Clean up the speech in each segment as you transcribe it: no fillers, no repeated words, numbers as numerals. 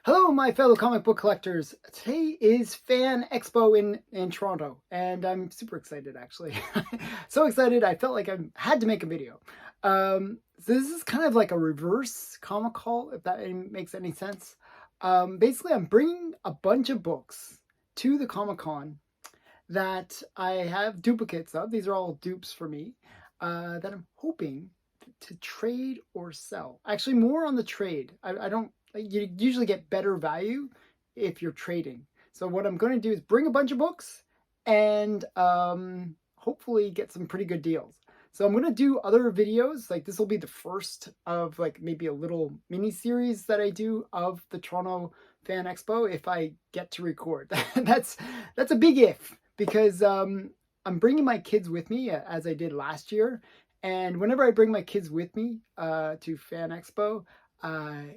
Hello, my fellow comic book collectors. Today is Fan Expo in Toronto, and I'm super excited, actually. So excited, I felt like I had to make a video. So this is kind of like a reverse comic haul, if that makes any sense. Basically, I'm bringing a bunch of books to the Comic-Con that I have duplicates of. These are all dupes for me, that I'm hoping to trade or sell. Actually, more on the trade. I don't, you usually get better value if you're trading. So what I'm going to do is bring a bunch of books and hopefully get some pretty good deals. So I'm going to do other videos, like this will be the first of like maybe a little mini series that I do of the Toronto Fan Expo if I get to record. That's a big if, because I'm bringing my kids with me as I did last year. And whenever I bring my kids with me to Fan Expo,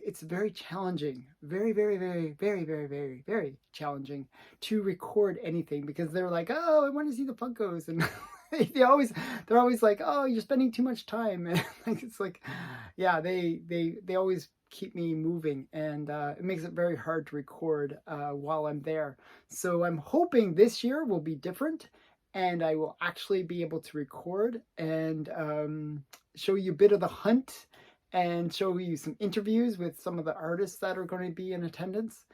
it's very challenging, very challenging to record anything because they're like, oh, I want to see the Funkos, and they're always like, oh, you're spending too much time, and like it's like, yeah, they always keep me moving, and it makes it very hard to record while I'm there. So I'm hoping this year will be different, and I will actually be able to record and show you a bit of the hunt and show you some interviews with some of the artists that are going to be in attendance.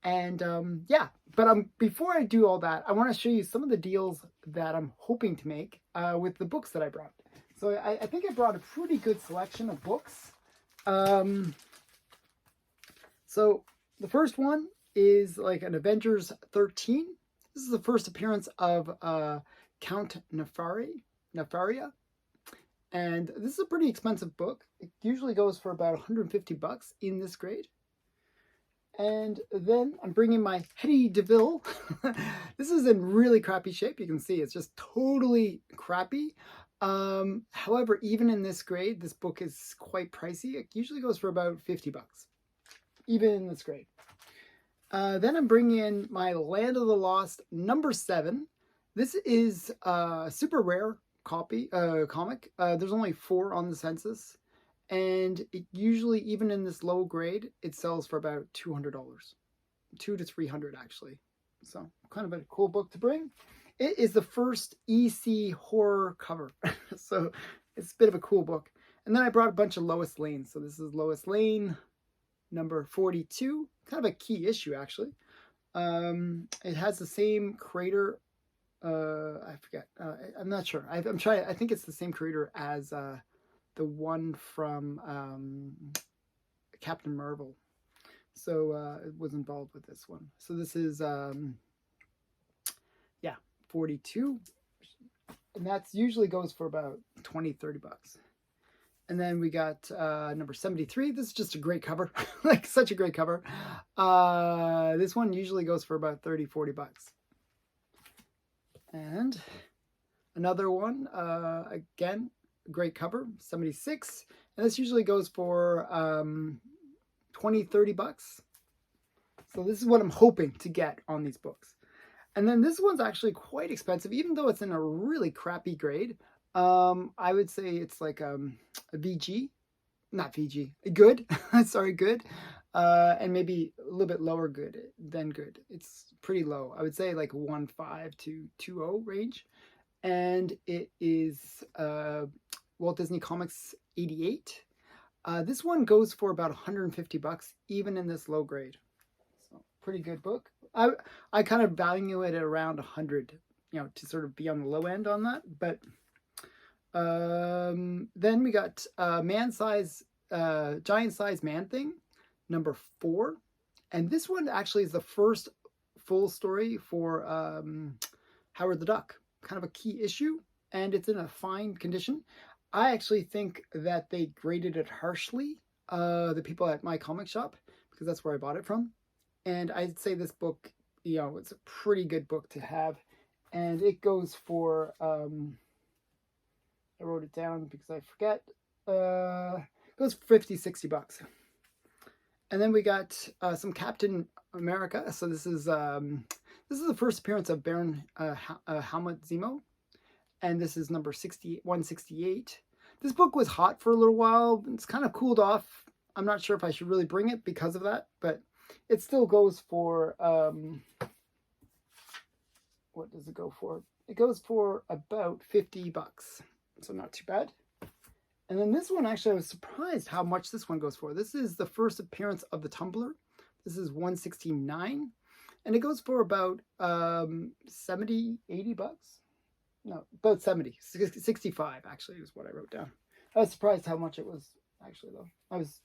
And yeah, but before I do all that, I want to show you some of the deals that I'm hoping to make with the books that I brought. So I think I brought a pretty good selection of books. So the first one is like an Avengers 13. This is the first appearance of Count Nefaria. And this is a pretty expensive book. It usually goes for about 150 bucks in this grade. And then I'm bringing my Hetty DeVille. This is in really crappy shape. You can see it's just totally crappy. However, even in this grade, this book is quite pricey. It usually goes for about 50 bucks, even in this grade. Then I'm bringing in my Land of the Lost #7. This is a super rare comic. There's only 4 on the census, and it usually, even in this low grade, it sells for about $200, $200 to $300 actually. So kind of a cool book to bring. It is the first EC horror cover, so it's a bit of a cool book. And then I brought a bunch of Lois Lane. So this is Lois Lane #42, kind of a key issue actually. It has the same creator. I forget. I'm not sure. I'm trying. I think it's the same creator as the one from Captain Marvel. So it was involved with this one. So this is yeah, 42, and that's usually goes for about 20-30 bucks. And then we got #73. This is just a great cover, like such a great cover. This one usually goes for about 30-40 bucks. And another one, again, great cover, 76. And this usually goes for 20-30 bucks. So this is what I'm hoping to get on these books. And then this one's actually quite expensive, even though it's in a really crappy grade. I would say it's like a VG, not VG, good, sorry, good. And maybe a little bit lower good than good. It's pretty low. I would say like 1.5 to 2.0 range. And it is Walt Disney Comics 88. This one goes for about 150 bucks, even in this low grade. So pretty good book. I kind of value it at around 100, to sort of be on the low end on that. But then we got giant size Man Thing #4, and this one actually is the first full story for Howard the Duck, kind of a key issue, and it's in a fine condition. I actually think that they graded it harshly, the people at my comic shop, because that's where I bought it from. And I'd say this book, it's a pretty good book to have, and it goes for I wrote it down because I forget. It goes for 50-60 bucks. And then we got some Captain America. So this is the first appearance of Baron Helmut Zemo, and this is number 168. This book was hot for a little while. It's kind of cooled off. I'm not sure if I should really bring it because of that, but it still goes for, what does it go for? It goes for about $50. So not too bad. And then this one, actually, I was surprised how much this one goes for. This is the first appearance of the tumbler. This is $169. And it goes for about 70, 80 bucks. No, about 70, 65 actually is what I wrote down. I was surprised how much it was actually, though. I was,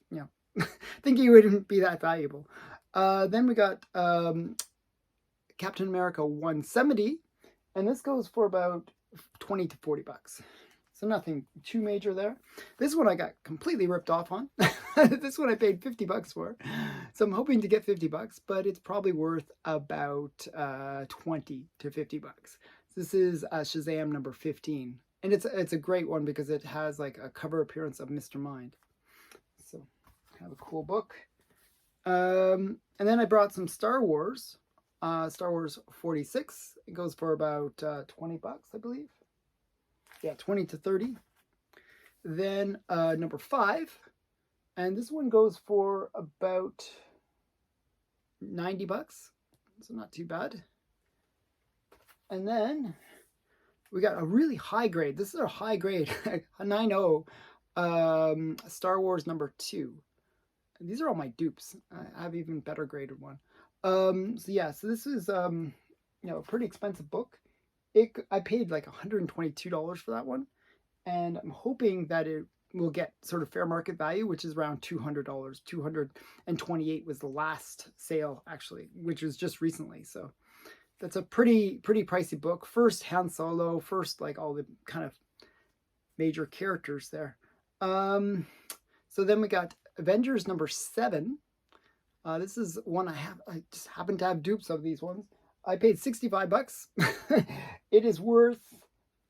thinking it wouldn't be that valuable. Then we got Captain America 170, and this goes for about 20 to 40 bucks. So nothing too major there. This one I got completely ripped off on. This one I paid 50 bucks for. So I'm hoping to get 50 bucks, but it's probably worth about 20 to 50 bucks. This is Shazam number 15. And it's a great one because it has like a cover appearance of Mr. Mind. So kind of a cool book. And then I brought some Star Wars 46. It goes for about 20 bucks, I believe. Yeah, 20 to 30. Then number 5. And this one goes for about 90 bucks. So not too bad. And then we got a really high grade. This is a high grade, a 9.0, Star Wars number 2. And these are all my dupes. I have even better graded one. So this is a pretty expensive book. I paid like $122 for that one, and I'm hoping that it will get sort of fair market value, which is around $200. $228 was the last sale, actually, which was just recently. So that's a pretty pricey book. First Han Solo, first like all the kind of major characters there. So then we got Avengers number 7. This is one I just happen to have dupes of these ones. I paid 65 bucks. It is worth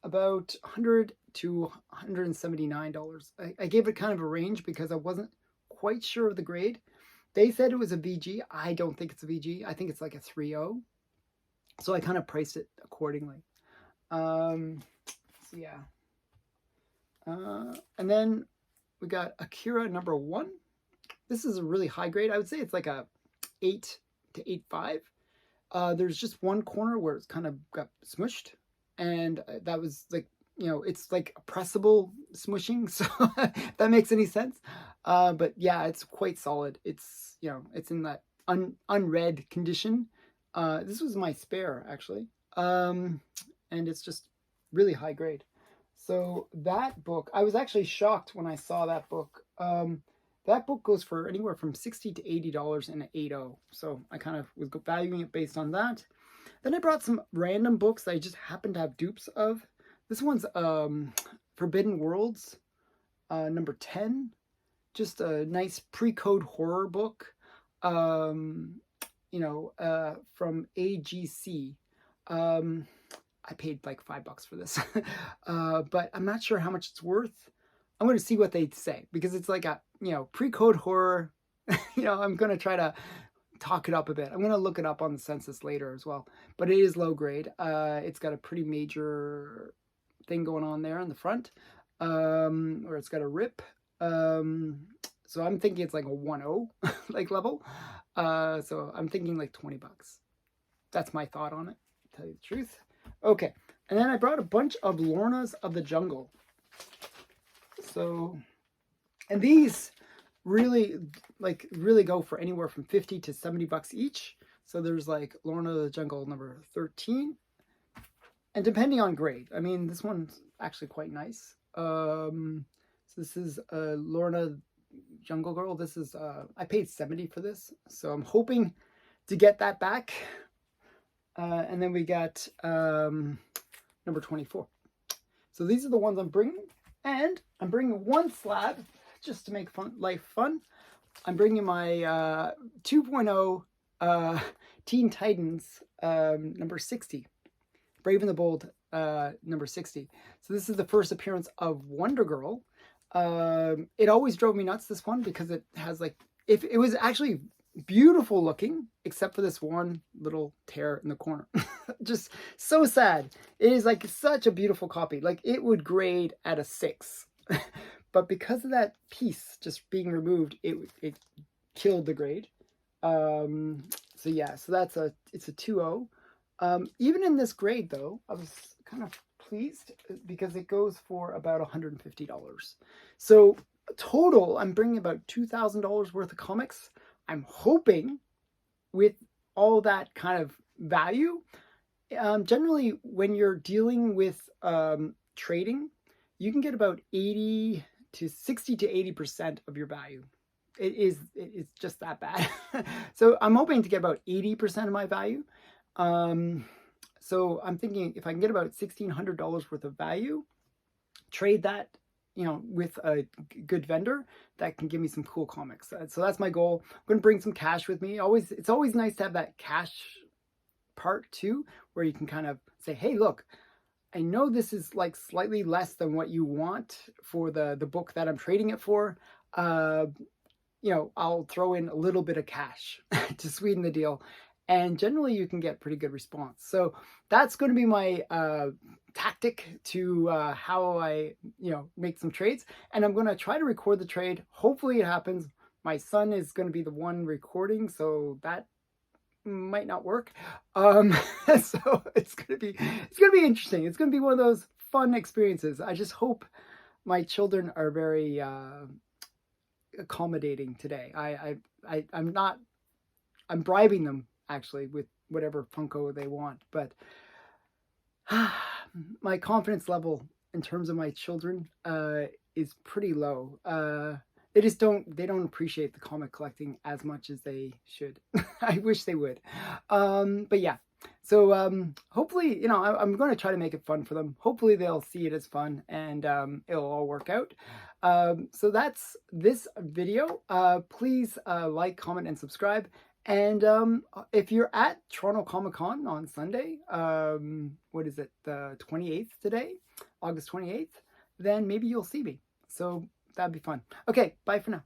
about $100 to $179. I gave it kind of a range because I wasn't quite sure of the grade. They said it was a VG. I don't think it's a VG. I think it's like a 3.0. So I kind of priced it accordingly. And then we got Akira number 1. This is a really high grade. I would say it's like a 8 to 8.5. There's just one corner where it's kind of got smushed, and that was like, it's like a pressable smushing, so if that makes any sense. But yeah, it's quite solid. It's, it's in that unread condition. This was my spare, actually. And it's just really high grade. So that book, I was actually shocked when I saw that book. That book goes for anywhere from $60 to $80 in an 8.0. So I kind of was valuing it based on that. Then I brought some random books that I just happened to have dupes of. This one's Forbidden Worlds, number 10. Just a nice pre-code horror book, from AGC. I paid like $5 for this, but I'm not sure how much it's worth. I'm going to see what they say, because it's like a, pre-code horror. I'm going to try to talk it up a bit. I'm going to look it up on the census later as well, but it is low grade. It's got a pretty major thing going on there in the front, or it's got a rip. So I'm thinking it's like a 1.0 like level. So I'm thinking like 20 bucks. That's my thought on it, to tell you the truth. Okay. And then I brought a bunch of Lornas of the Jungle. So, and these really go for anywhere from 50 to 70 bucks each. So there's like Lorna of the Jungle number 13. And depending on grade, I mean, this one's actually quite nice. So this is Lorna Jungle Girl. This is, I paid 70 for this. So I'm hoping to get that back. And then we got number 24. So these are the ones I'm bringing. And I'm bringing one slab just to make life fun. I'm bringing my 2.0 Teen Titans number 60. Brave and the Bold number 60. So this is the first appearance of Wonder Girl. It always drove me nuts, this one, because it has like, if it was actually beautiful looking, except for this one little tear in the corner. Just so sad. It is like such a beautiful copy. Like it would grade at a 6. But because of that piece just being removed, it killed the grade. So yeah, so it's a 2.0. Even in this grade though, I was kind of pleased because it goes for about $150. So total, I'm bringing about $2,000 worth of comics. I'm hoping with all that kind of value, generally when you're dealing with trading, you can get about 80 to 60 to 80% of your value. It's just that bad. So I'm hoping to get about 80% of my value. Um, so I'm thinking if I can get about $1,600 worth of value, trade that, with a good vendor that can give me some cool comics. So that's my goal. I'm going to bring some cash with me. It's always nice to have that cash part too, where you can kind of say, hey, look, I know this is like slightly less than what you want for the book that I'm trading it for. Uh, I'll throw in a little bit of cash to sweeten the deal. And generally you can get pretty good response. So that's going to be my tactic to how I, make some trades. And I'm going to try to record the trade. Hopefully it happens. My son is going to be the one recording, so that might not work. So it's gonna be interesting. It's gonna be one of those fun experiences. I just hope my children are very accommodating today. I'm bribing them actually with whatever Funko they want, but my confidence level in terms of my children is pretty low. They don't appreciate the comic collecting as much as they should. I wish they would. But yeah, so hopefully, I'm going to try to make it fun for them. Hopefully they'll see it as fun, and it'll all work out. So that's this video. Please like, comment, and subscribe. And if you're at Toronto Comic Con on Sunday, what is it, the 28th today, August 28th, then maybe you'll see me. So that'd be fun. Okay, bye for now.